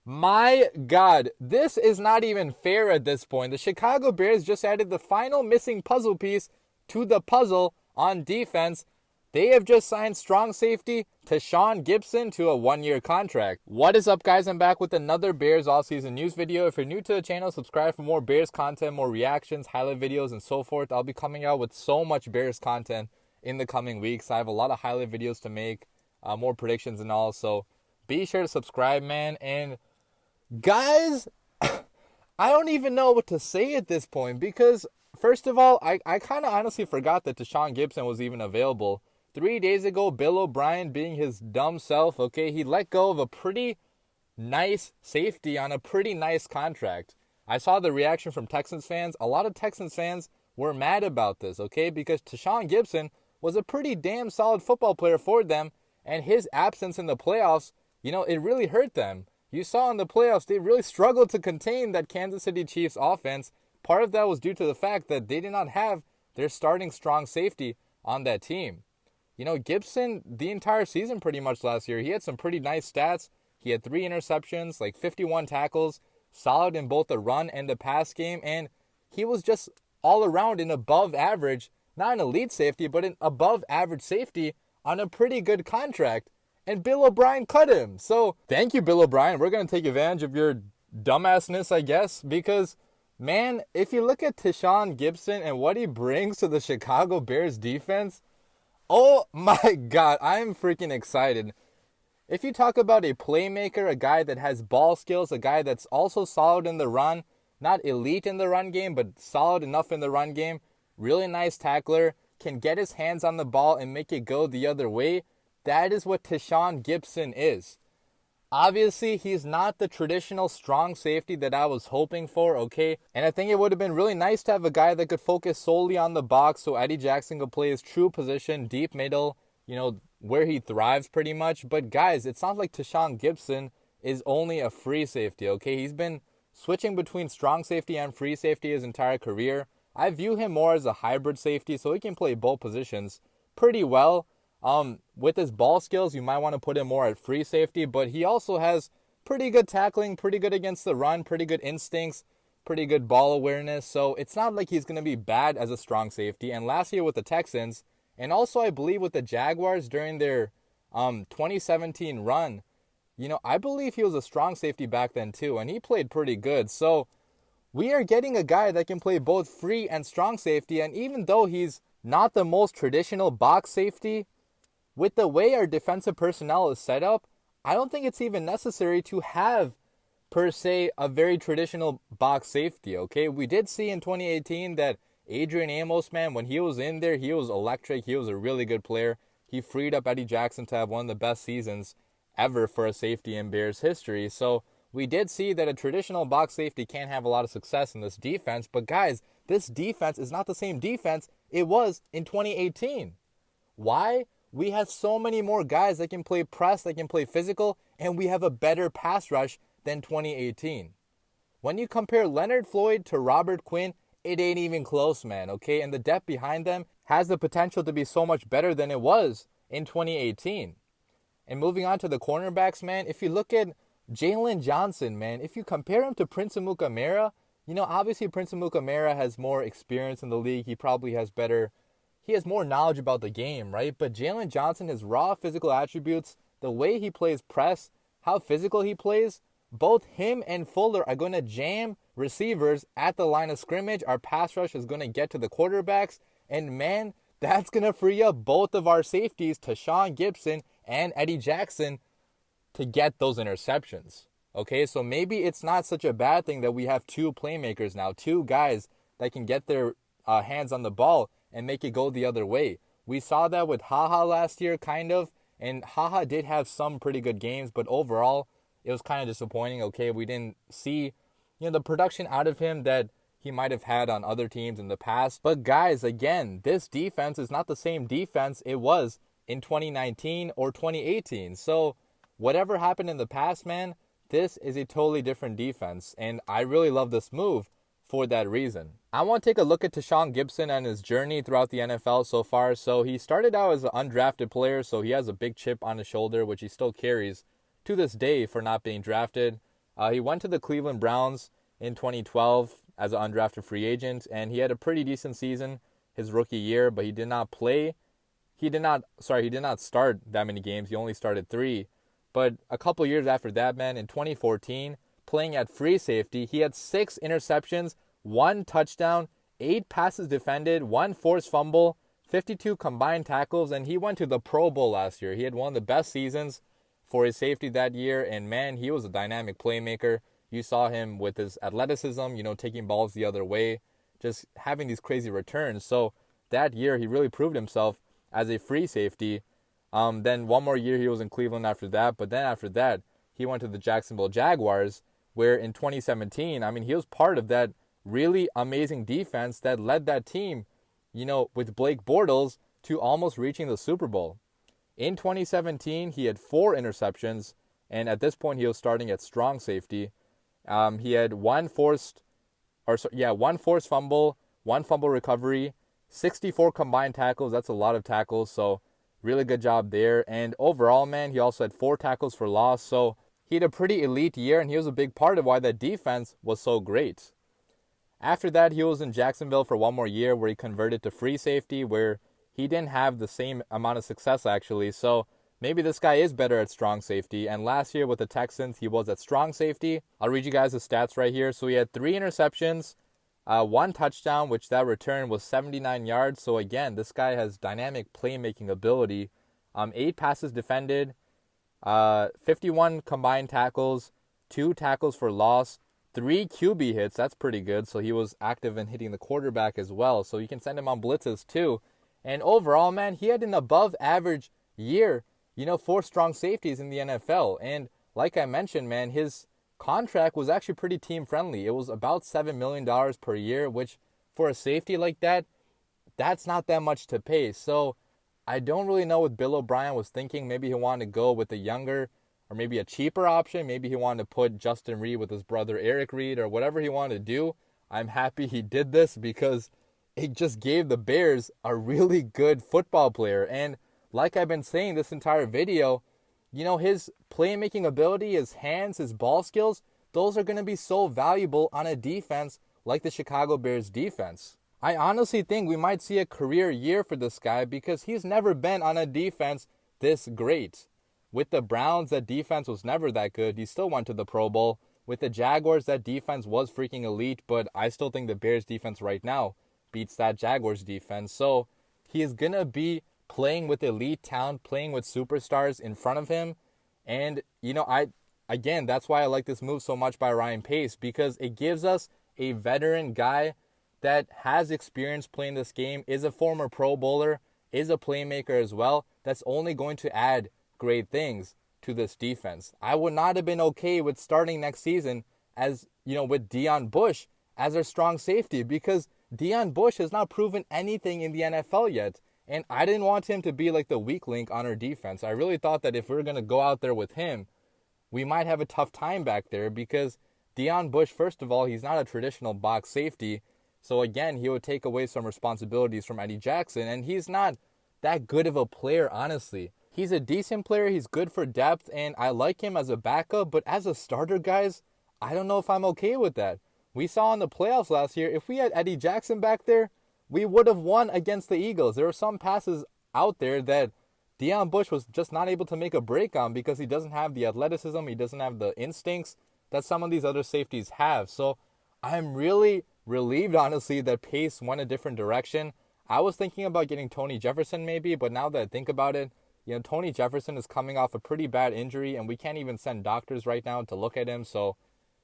My God, this is not even fair at this point. The Chicago Bears just added the final missing puzzle piece to the puzzle on defense. They have just signed strong safety Tashaun Gipson to a 1-year contract. What is up, guys? I'm back with another Bears offseason news video. If you're new to the channel, subscribe for more Bears content, more reactions, highlight videos, and so forth. I'll be coming out with so much Bears content in the coming weeks. I have a lot of highlight videos to make, more predictions and all. So be sure to subscribe, man. And guys, I don't even know what to say at this point because, first of all, I kind of honestly forgot that Tashaun Gipson was even available. 3 days ago, Bill O'Brien, being his dumb self, he let go of a pretty nice safety on a pretty nice contract. I saw the reaction from Texans fans. A lot of Texans fans were mad about this, because Tashaun Gipson was a pretty damn solid football player for them, and his absence in the playoffs, it really hurt them. You saw in the playoffs, they really struggled to contain that Kansas City Chiefs offense. Part of that was due to the fact that they did not have their starting strong safety on that team. Gipson, the entire season pretty much last year, he had some pretty nice stats. He had 3 interceptions, 51 tackles, solid in both the run and the pass game, and he was just all around an above average, not an elite safety, but an above average safety on a pretty good contract. And Bill O'Brien cut him. So thank you, Bill O'Brien. We're going to take advantage of your dumbassness, I guess, because, man, if you look at Tashaun Gipson and what he brings to the Chicago Bears defense, oh my God, I am freaking excited. If you talk about a playmaker, a guy that has ball skills, a guy that's also solid in the run, not elite in the run game, but solid enough in the run game, really nice tackler, can get his hands on the ball and make it go the other way, that is what Tashaun Gipson is. Obviously, he's not the traditional strong safety that I was hoping for, And I think it would have been really nice to have a guy that could focus solely on the box so Eddie Jackson could play his true position, deep middle, where he thrives pretty much. But guys, it sounds like Tashaun Gipson is only a free safety, He's been switching between strong safety and free safety his entire career. I view him more as a hybrid safety, so he can play both positions pretty well. With his ball skills, you might want to put him more at free safety, but he also has pretty good tackling, pretty good against the run, pretty good instincts, pretty good ball awareness. So it's not like he's going to be bad as a strong safety. And last year with the Texans, and also I believe with the Jaguars during their 2017 run, I believe he was a strong safety back then too, and he played pretty good. So we are getting a guy that can play both free and strong safety, and even though he's not the most traditional box safety, with the way our defensive personnel is set up, I don't think it's even necessary to have, per se, a very traditional box safety, We did see in 2018 that Adrian Amos, man, when he was in there, he was electric. He was a really good player. He freed up Eddie Jackson to have one of the best seasons ever for a safety in Bears history. So we did see that a traditional box safety can have a lot of success in this defense. But guys, this defense is not the same defense it was in 2018. Why? We have so many more guys that can play press, that can play physical, and we have a better pass rush than 2018. When you compare Leonard Floyd to Robert Quinn, it ain't even close, man, And the depth behind them has the potential to be so much better than it was in 2018. And moving on to the cornerbacks, man, if you look at Jalen Johnson, man, if you compare him to Prince Amukamara, obviously Prince Amukamara has more experience in the league. He probably has more knowledge about the game, right? But Jalen Johnson, his raw physical attributes, the way he plays press, how physical he plays, both him and Fuller are going to jam receivers at the line of scrimmage. Our pass rush is going to get to the quarterbacks. And man, that's going to free up both of our safeties, Tashaun Gipson and Eddie Jackson, to get those interceptions. So maybe it's not such a bad thing that we have 2 playmakers now, 2 guys that can get their hands on the ball and make it go the other way. We saw that with Haha last year, kind of, and Haha did have some pretty good games, but overall, it was kind of disappointing. We didn't see, the production out of him that he might have had on other teams in the past. But guys, again, this defense is not the same defense it was in 2019 or 2018. So whatever happened in the past, man, this is a totally different defense, and I really love this move for that reason. I want to take a look at Tashaun Gipson and his journey throughout the NFL so far. So he started out as an undrafted player, so he has a big chip on his shoulder, which he still carries to this day for not being drafted. He went to the Cleveland Browns in 2012 as an undrafted free agent, and he had a pretty decent season his rookie year, but he did not start that many games. He only started 3. But a couple years after that, man, in 2014, playing at free safety, he had 6 interceptions, 1 touchdown, 8 passes defended, 1 forced fumble, 52 combined tackles, and he went to the Pro Bowl last year. He had one of the best seasons for his safety that year, and man, he was a dynamic playmaker. You saw him with his athleticism, taking balls the other way, just having these crazy returns. So that year, he really proved himself as a free safety. Then one more year he was in Cleveland after that, but then after that, he went to the Jacksonville Jaguars, where in 2017, he was part of that really amazing defense that led that team, with Blake Bortles to almost reaching the Super Bowl. In 2017, he had 4 interceptions, and at this point, he was starting at strong safety. He had one forced fumble, 1 fumble recovery, 64 combined tackles. That's a lot of tackles, so really good job there. And overall, man, he also had 4 tackles for loss, so he had a pretty elite year, and he was a big part of why that defense was so great. After that, he was in Jacksonville for one more year where he converted to free safety, where he didn't have the same amount of success, actually. So maybe this guy is better at strong safety. And last year with the Texans, he was at strong safety. I'll read you guys his stats right here. So he had 3 interceptions, 1 touchdown, which that return was 79 yards. So again, this guy has dynamic playmaking ability. 8 passes defended, 51 combined tackles, 2 tackles for loss, 3 QB hits. That's pretty good. So he was active in hitting the quarterback as well. So you can send him on blitzes too. And overall, man, he had an above average year, for strong safeties in the NFL. And like I mentioned, man, his contract was actually pretty team friendly. It was about $7 million per year, which for a safety like that, that's not that much to pay. So I don't really know what Bill O'Brien was thinking. Maybe he wanted to go with a younger or maybe a cheaper option. Maybe he wanted to put Justin Reed with his brother Eric Reed or whatever he wanted to do. I'm happy he did this because it just gave the Bears a really good football player. And like I've been saying this entire video, his playmaking ability, his hands, his ball skills, those are going to be so valuable on a defense like the Chicago Bears defense. I honestly think we might see a career year for this guy because he's never been on a defense this great. With the Browns, that defense was never that good. He still went to the Pro Bowl. With the Jaguars, that defense was freaking elite, but I still think the Bears defense right now beats that Jaguars defense. So he is going to be playing with elite talent, playing with superstars in front of him. And, that's why I like this move so much by Ryan Pace, because it gives us a veteran guy that has experience playing this game, is a former Pro Bowler, is a playmaker as well. That's only going to add great things to this defense. I would not have been okay with starting next season as, with Deion Bush as our strong safety, because Deion Bush has not proven anything in the NFL yet. And I didn't want him to be like the weak link on our defense. I really thought that if we were going to go out there with him, we might have a tough time back there because Deion Bush, first of all, he's not a traditional box safety. So again, he would take away some responsibilities from Eddie Jackson. And he's not that good of a player, honestly. He's a decent player. He's good for depth. And I like him as a backup. But as a starter, guys, I don't know if I'm okay with that. We saw in the playoffs last year, if we had Eddie Jackson back there, we would have won against the Eagles. There were some passes out there that Deion Bush was just not able to make a break on because he doesn't have the athleticism, he doesn't have the instincts that some of these other safeties have. So I'm really relieved, honestly, that Pace went a different direction. I was thinking about getting Tony Jefferson maybe, but now that I think about it, Tony Jefferson is coming off a pretty bad injury, and we can't even send doctors right now to look at him, so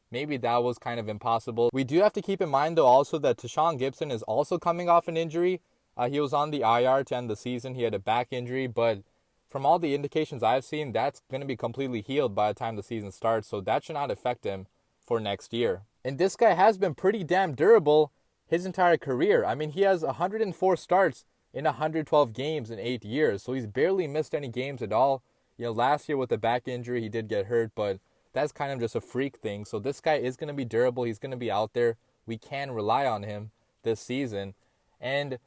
maybe that was kind of impossible. We do have to keep in mind, though, also that Tashaun Gipson is also coming off an injury. He was on the IR to end the season. He had a back injury, but from all the indications I've seen, that's going to be completely healed by the time the season starts, so that should not affect him for next year. And this guy has been pretty damn durable his entire career. He has 104 starts in 112 games in 8 years, so he's barely missed any games at all. Last year with the back injury, he did get hurt, but that's kind of just a freak thing. So this guy is going to be durable. He's going to be out there we can rely on him this season. And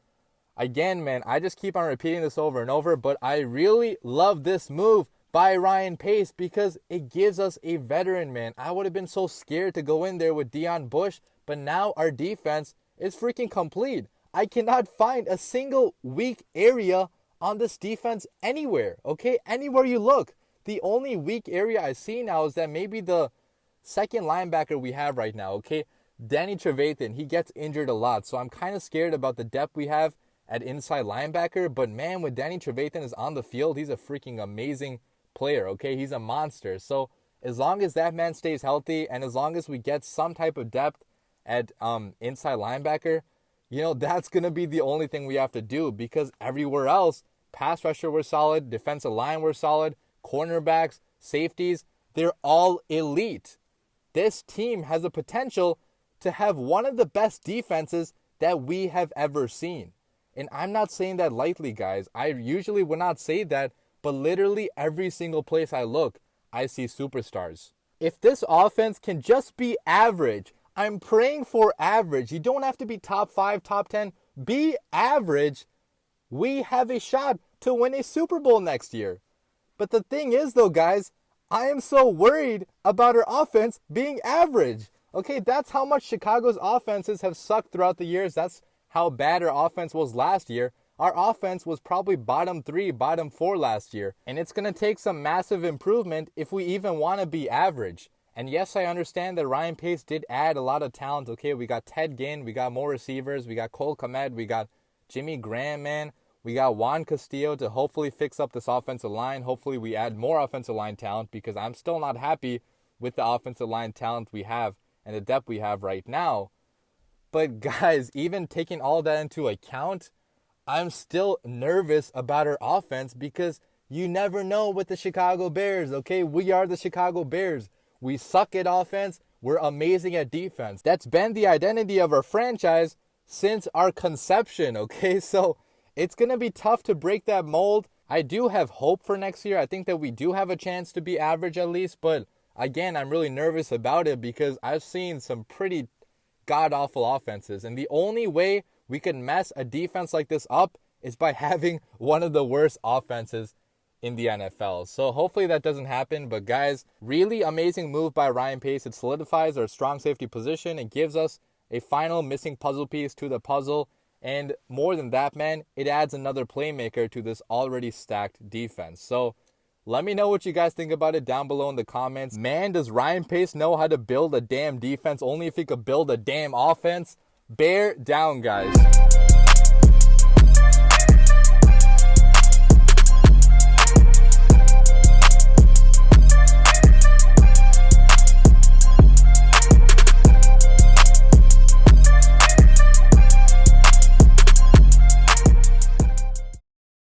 again, man, I just keep on repeating this over and over, but I really love this move by Ryan Pace because it gives us a veteran, man. I would have been so scared to go in there with Deion Bush, but now our defense is freaking complete. I cannot find a single weak area on this defense anywhere, okay? Anywhere you look. The only weak area I see now is that maybe the second linebacker we have right now, okay? Danny Trevathan, he gets injured a lot, so I'm kind of scared about the depth we have at inside linebacker. But man, when Danny Trevathan is on the field, he's a freaking amazing player, okay? He's a monster. So as long as that man stays healthy and as long as we get some type of depth at inside linebacker, you know, that's going to be the only thing we have to do, because everywhere else, pass rusher we're solid, defensive line we're solid, cornerbacks, safeties, they're all elite. This team has the potential to have one of the best defenses that we have ever seen. And I'm not saying that lightly, guys. I usually would not say that, but literally every single place I look, I see superstars. If this offense can just be average, I'm praying for average. You don't have to be top 5, top 10. Be average. We have a shot to win a Super Bowl next year. But the thing is, though, guys, I am so worried about our offense being average. Okay, that's how much Chicago's offenses have sucked throughout the years. That's how bad our offense was last year. Our offense was probably bottom 3, bottom 4 last year. And it's going to take some massive improvement if we even want to be average. And yes, I understand that Ryan Pace did add a lot of talent. Okay, we got Ted Ginn, we got more receivers, we got Cole Kmet, we got Jimmy Graham, man. We got Juan Castillo to hopefully fix up this offensive line. Hopefully we add more offensive line talent, because I'm still not happy with the offensive line talent we have and the depth we have right now. But guys, even taking all that into account, I'm still nervous about our offense, because you never know with the Chicago Bears, okay? We are the Chicago Bears. We suck at offense. We're amazing at defense. That's been the identity of our franchise since our conception, okay? So it's going to be tough to break that mold. I do have hope for next year. I think that we do have a chance to be average at least. But again, I'm really nervous about it because I've seen some pretty god-awful offenses. And the only way we can mess a defense like this up is by having one of the worst offenses in the NFL. So hopefully that doesn't happen. But guys, really amazing move by Ryan Pace. It solidifies our strong safety position. It gives us a final missing puzzle piece to the puzzle. And more than that, man, it adds another playmaker to this already stacked defense. So let me know what you guys think about it down below in the comments. Man, does Ryan Pace know how to build a damn defense? Only if he could build a damn offense. Bear down, guys.